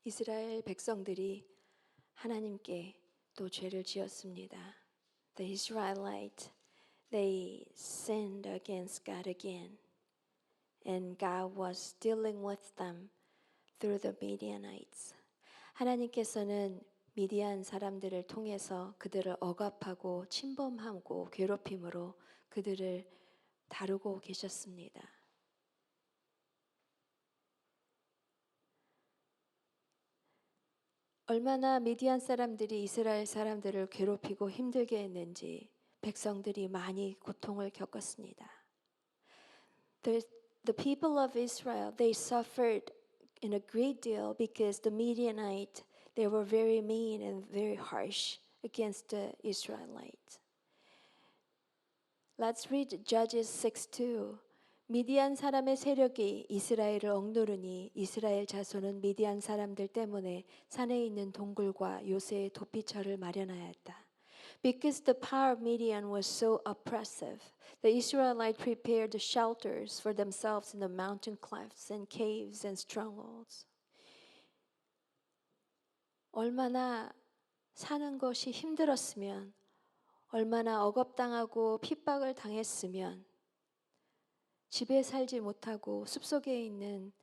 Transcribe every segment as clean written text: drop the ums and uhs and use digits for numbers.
이스라엘 백성들이 하나님께 또 죄를 지었습니다. The Israelites, they sinned against God again. And God was dealing with them through the Midianites. 하나님께서는 미디안 사람들을 통해서 그들을 억압하고 침범하고 괴롭힘으로 그들을 다루고 계셨습니다. 얼마나 미디안 사람들이 이스라엘 사람들을 괴롭히고 힘들게 했는지 백성들이 많이 고통을 겪었습니다. The people of Israel, they suffered in a great deal because the Midianites, they were very mean and very harsh against the Israelites. Let's read Judges 6:2. 미디안 사람의 세력이 이스라엘을 억누르니 이스라엘 자손은 미디안 사람들 때문에 산에 있는 동굴과 요새의 도피처를 마련하였다. Because the power of Midian was so oppressive, the Israelites prepared shelters for themselves in the mountain clefts and caves and strongholds. 얼마나 사는 것이 힘들었으면, 얼마나 억압당하고 핍박을 당했으면 집에 살지 못하고 숲속에 있는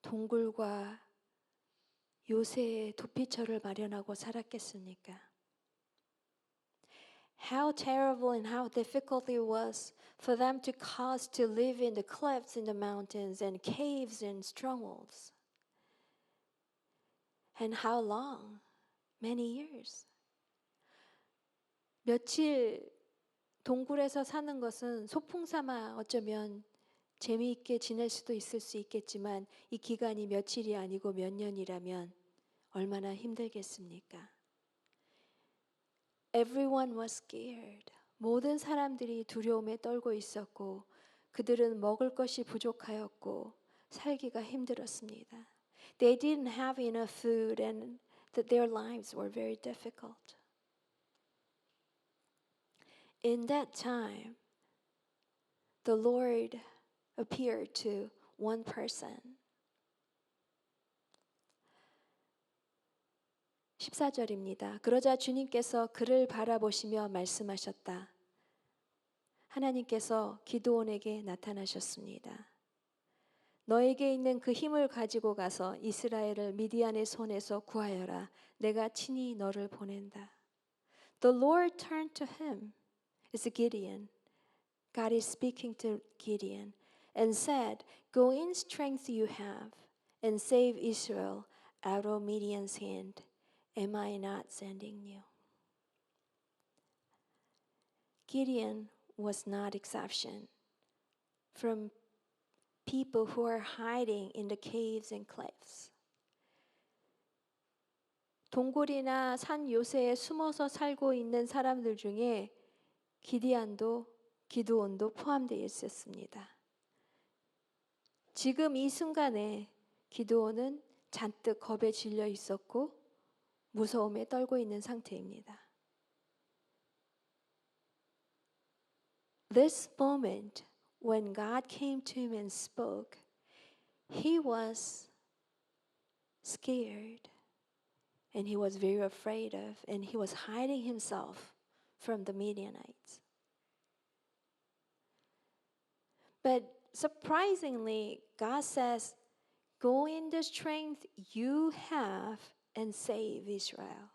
동굴과 요새의 도피처를 마련하고 살았겠습니까? How terrible and how difficult it was for them to cause to live in the clefts in the mountains and caves and strongholds. And how long? Many years. 며칠 동굴에서 사는 것은 소풍 삼아 어쩌면 재미있게 지낼 수도 있을 수 있겠지만 이 기간이 며칠이 아니고 몇 년이라면 얼마나 힘들겠습니까? Everyone was scared. 모든 사람들이 두려움에 떨고 있었고 그들은 먹을 것이 부족하였고 살기가 힘들었습니다. They didn't have enough food and that their lives were very difficult. In that time, the Lord appeared to one person. 14절입니다. 그러자 주님께서 그를 바라보시며 말씀하셨다. 하나님께서 기드온에게 나타나셨습니다. 너에게 있는 그 힘을 가지고 가서 이스라엘을 미디안의 손에서 구하여라. 내가 친히 너를 보낸다. The Lord turned to him. It's Gideon. God is speaking to Gideon. And said, Go in strength you have, and save Israel out of Midian's hand. Am I not sending you? Gideon was not exception from people who are hiding in the caves and cliffs. 동굴이나 산 요새에 숨어서 살고 있는 사람들 중에 기드온도 포함되어 있었습니다. 지금 이 순간에 기드온은 잔뜩 겁에 질려 있었고 무서움에 떨고 있는 상태입니다. This moment when God came to him and spoke, he was scared and he was very afraid of and he was hiding himself from the Midianites. But surprisingly, God says, Go in the strength you have and save Israel.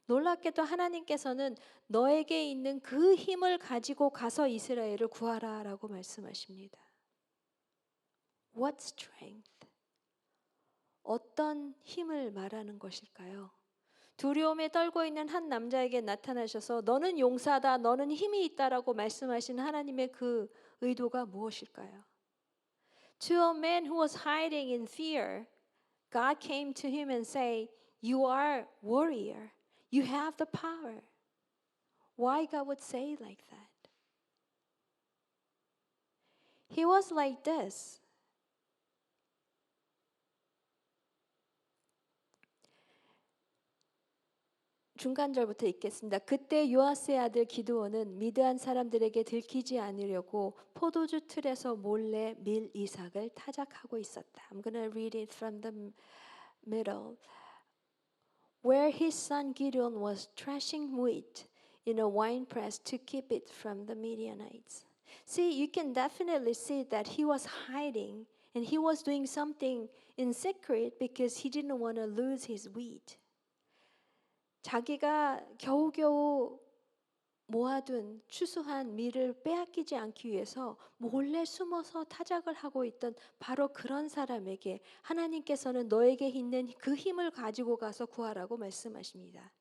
놀랍게도 하나님께서는 너에게 있는 그 힘을 가지고 가서 이스라엘을 구하라 라고 말씀하십니다. What strength? 어떤 힘을 말하는 것일까요? 두려움에 떨고 있는 한 남자에게 나타나셔서 너는 용사다, 너는 힘이 있다라고 말씀하신 하나님의 그 의도가 무엇일까요? To a man who was hiding in fear, God came to him and said, You are warrior. You have the power. Why God would say like that? He was like this. 중간절부터 읽겠습니다. 그때 요아스의 아들 기드온은 미드안 사람들에게 들키지 않으려고 포도주 틀에서 몰래 밀 이삭을 타작하고 있었다. I'm going to read it from the middle, where his son Gideon was threshing wheat in a winepress to keep it from the Midianites. See, you can definitely see that he was hiding and he was doing something in secret because he didn't want to lose his wheat. 자기가 겨우겨우 모아둔 추수한 밀을 빼앗기지 않기 위해서 몰래 숨어서 타작을 하고 있던 바로 그런 사람에게 하나님께서는 너에게 있는 그 힘을 가지고 가서 구하라고 말씀하십니다.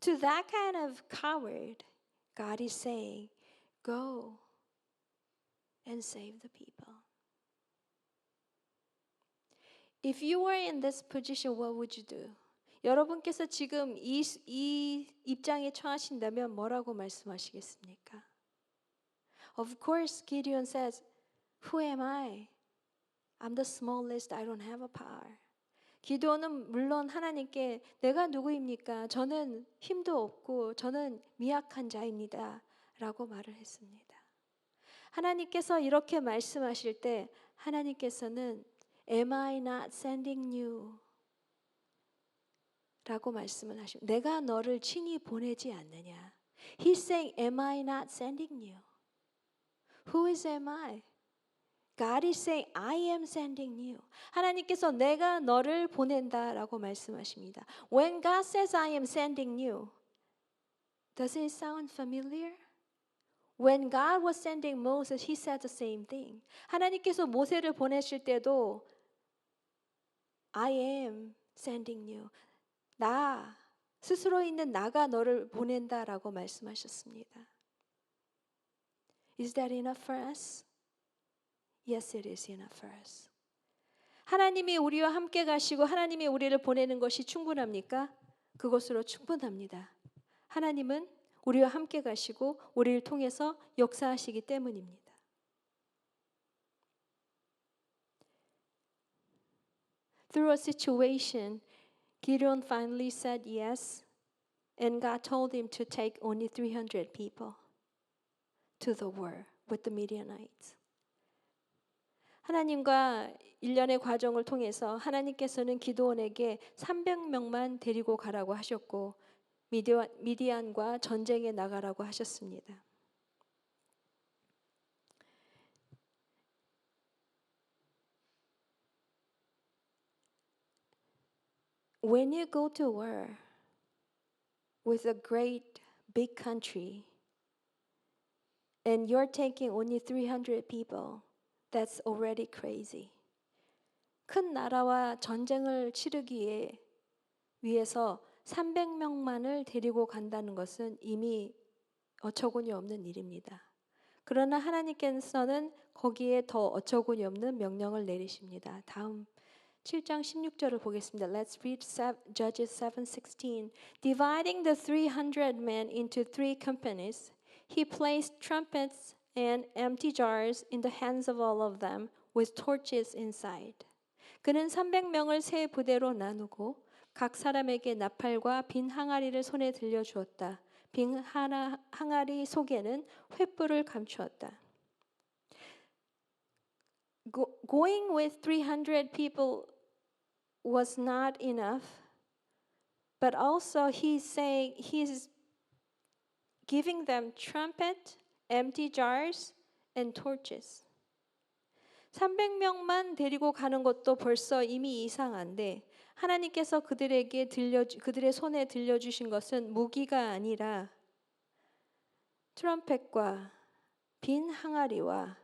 To that kind of coward, God is saying, go and save the people. If you were in this position, what would you do? 여러분께서 지금 이 입장에 처하신다면 뭐라고 말씀하시겠습니까? Of course, Gideon says, Who am I? I'm the smallest. I don't have a power. 기도는 물론 하나님께 내가 누구입니까? 저는 힘도 없고 저는 미약한 자입니다. 라고 말을 했습니다. 하나님께서 이렇게 말씀하실 때 하나님께서는 Am I not sending you? 라고 말씀을 하십니다. 내가 너를 친히 보내지 않느냐. He's saying, Am I not sending you? Who is am I? God is saying, I am sending you. 하나님께서 내가 너를 보낸다라고 말씀하십니다. When God says, I am sending you, does it sound familiar? When God was sending Moses, he said the same thing. 하나님께서 모세를 보내실 때도 I am sending you. 나 스스로 있는 나가 너를 보낸다라고 말씀하셨습니다. Is that enough for us? Yes, it is enough for us. 하나님이 우리와 함께 가시고 하나님이 우리를 보내는 것이 충분합니까? 그것으로 충분합니다. 하나님은 우리와 함께 가시고 우리를 통해서 역사하시기 때문입니다. Through a situation, Gideon finally said yes, and God told him to take only 300 people to the war with the Midianites. 하나님과 일련의 과정을 통해서 하나님께서는 기드온에게 300명만 데리고 가라고 하셨고 미디안과 전쟁에 나가라고 하셨습니다. When you go to war with a great big country and you're taking only 300 people, that's already crazy. 큰 나라와 전쟁을 치르기 위해서 300명만을 데리고 간다는 것은 이미 어처구니 없는 일입니다. 그러나 하나님께서는 거기에 더 어처구니 없는 명령을 내리십니다. 다음 7장 16절을 보겠습니다. Let's read Judges 7:16. Dividing the 300 men into 3 companies, he placed trumpets and empty jars in the hands of all of them with torches inside. 그는 300명을 세 부대로 나누고 각 사람에게 나팔과 빈 항아리를 손에 들려 주었다. 빈 항아리 속에는 횃불을 감추었다. Going with 300 people was not enough, but also he's giving them trumpet, empty jars, and torches. 300명만 데리고 가는 것도 벌써 이미 이상한데 하나님께서 그들의 손에 들려주신 것은 무기가 아니라 트럼펫과 빈 항아리와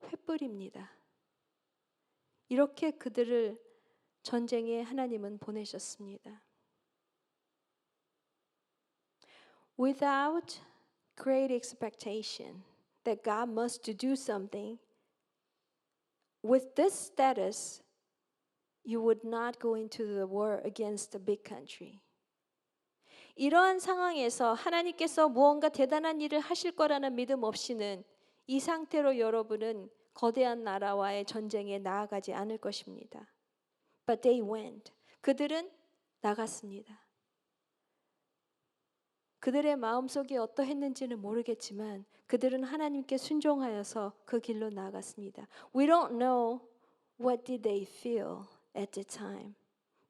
횃불입니다. 이렇게 그들을 전쟁에 하나님은 보내셨습니다. Without great expectation that God must do something, with this status, you would not go into the war against a big country. 이러한 상황에서 하나님께서 무언가 대단한 일을 하실 거라는 믿음 없이는 이 상태로 여러분은 거대한 나라와의 전쟁에 나아가지 않을 것입니다. But they went. 그들은 나갔습니다. 그들의 마음속이 어떠했는지는 모르겠지만 그들은 하나님께 순종하여서 그 길로 나아갔습니다. We don't know What did they feel at the time?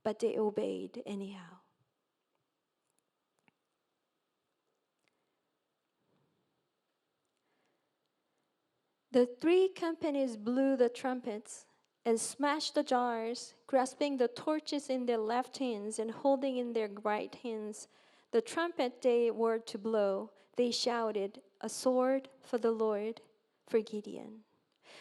But they obeyed anyhow. The three companies blew the trumpets and smashed the jars, grasping the torches in their left hands and holding in their right hands the trumpet they were to blow. They shouted, "A sword for the Lord, for Gideon."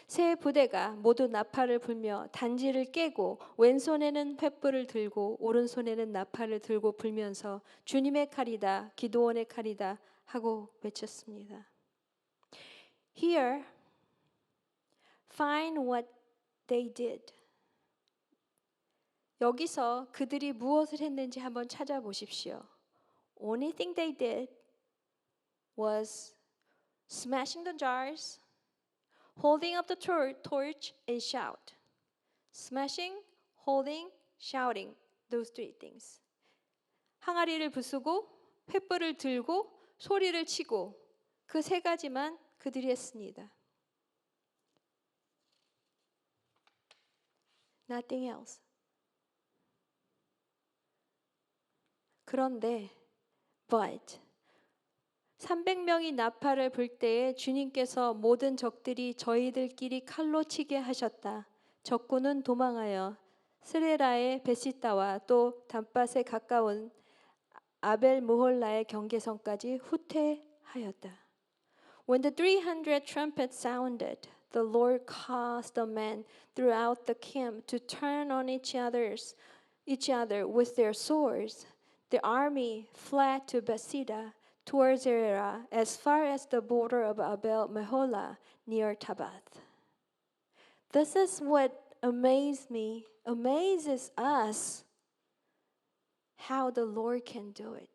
세 부대가 모두 나팔을 불며 단지를 깨고 왼손에는 횃불을 들고 오른손에는 나팔을 들고 불면서 주님의 칼이다, 기드온의 칼이다 하고 외쳤습니다. Here, find what they did. 여기서 그들이 무엇을 했는지 한번 찾아보십시오. Only thing they did was smashing the jars, holding up the torch and shout. Smashing, holding, shouting. Those three things. 항아리를 부수고 횃불을 들고 소리를 치고 그 세 가지만 그들이 했습니다. Nothing else. 그런데 but 300명이 나팔을 불 때에 주님께서 모든 적들이 저희들끼리 칼로 치게 하셨다. 적군은 도망하여 스레라의 베시다와 또 단밭에 가까운 아벨 무홀라의 경계선까지 후퇴하였다. When the 300 trumpets sounded, the Lord caused the men throughout the camp to turn on each other with their swords. The army fled to Bethsaida towards Zerah as far as the border of Abel Meholah near Tabath. This is what amazes us, how the Lord can do it.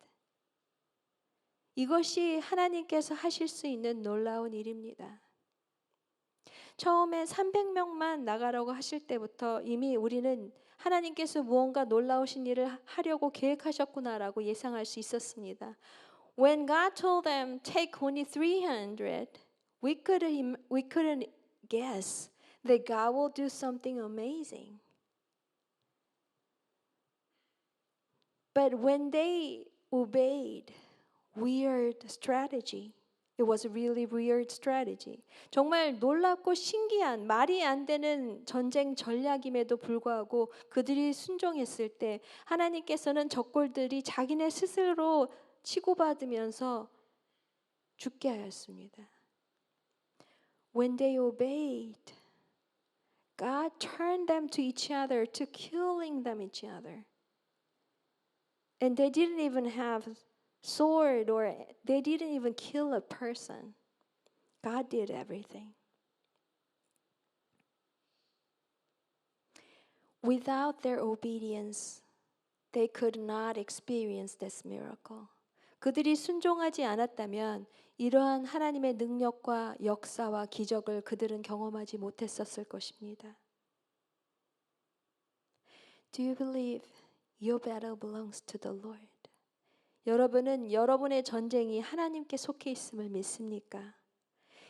이것이 하나님께서 하실 수 있는 놀라운 일입니다. 처음에 300명만 나가라고 하실 때부터 이미 우리는 하나님께서 무언가 놀라우신 일을 하려고 계획하셨구나라고 예상할 수 있었습니다. When God told them take only 300, we couldn't guess that God will do something amazing. But when they obeyed weird strategy, it was a really weird strategy. 정말 놀랍고 신기한 말이 안 되는 전쟁 전략임에도 불구하고 그들이 순종했을 때 하나님께서는 적골들이 자기네 스스로 치고받으면서 죽게 하였습니다. When they obeyed, God turned them to each other, to killing them each other. And they didn't even have sword or they didn't even kill a person. God did everything. Without their obedience, they could not experience this miracle. 그들이 순종하지 않았다면 이러한 하나님의 능력과 역사와 기적을 그들은 경험하지 못했었을 것입니다. Do you believe your battle belongs to the Lord? 여러분은 여러분의 전쟁이 하나님께 속해 있음을 믿습니까?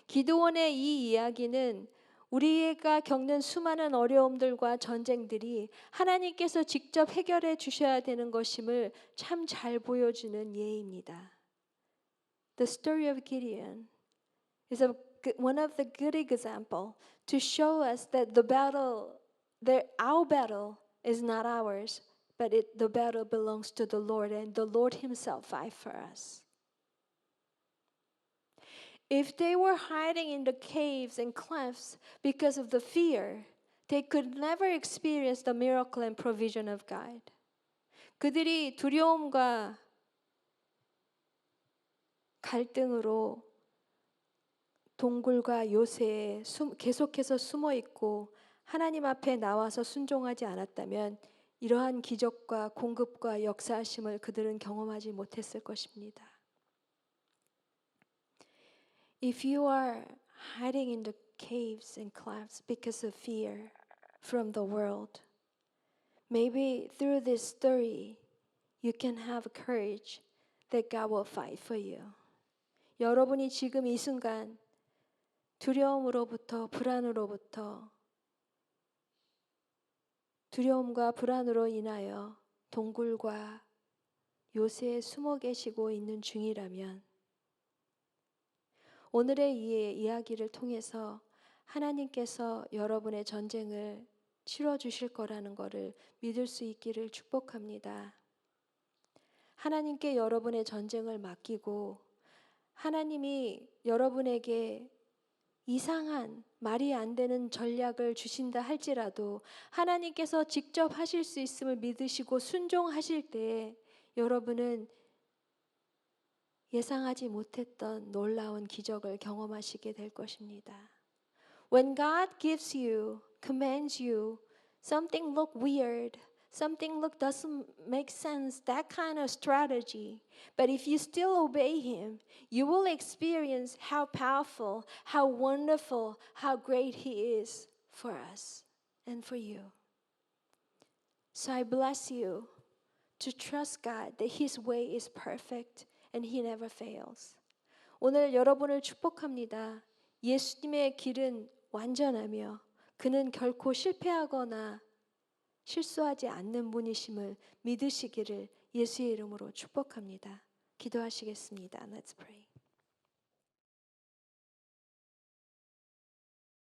기드온의 이 이야기는 우리가 겪는 수많은 어려움들과 전쟁들이 하나님께서 직접 해결해 주셔야 되는 것임을 참 잘 보여주는 예입니다. The story of Gideon is one of the good examples to show us that our battle is not ours, but the battle belongs to the Lord, and the Lord Himself fight for us. If they were hiding in the caves and clefts because of the fear, they could never experience the miracle and provision of God. 그들이 두려움과 갈등으로 동굴과 요새에 계속해서 숨어 있고 하나님 앞에 나와서 순종하지 않았다면 이러한 기적과 공급과 역사하심을 그들은 경험하지 못했을 것입니다. If you are hiding in the caves and clefts because of fear from the world, maybe through this story you can have courage that God will fight for you. 여러분이 지금 이 순간 두려움으로부터 불안으로부터 두려움과 불안으로 인하여 동굴과 요새에 숨어 계시고 있는 중이라면 오늘의 이 이야기를 통해서 하나님께서 여러분의 전쟁을 치러 주실 거라는 것을 믿을 수 있기를 축복합니다. 하나님께 여러분의 전쟁을 맡기고 하나님이 여러분에게 이상한 말이 안 되는 전략을 주신다 할지라도 하나님께서 직접 하실 수 있음을 믿으시고 순종하실 때에 여러분은 예상하지 못했던 놀라운 기적을 경험하시게 될 것입니다. When God gives you, commands you, something look weird, something look doesn't make sense, that kind of strategy. But if you still obey Him, you will experience how powerful, how wonderful, how great He is for us and for you. So I bless you to trust God that His way is perfect and He never fails. 오늘 여러분을 축복합니다. 예수님의 길은 완전하며 그는 결코 실패하거나 실수하지 않는 분이심을 믿으시기를 예수의 이름으로 축복합니다. 기도하시겠습니다. Let's pray.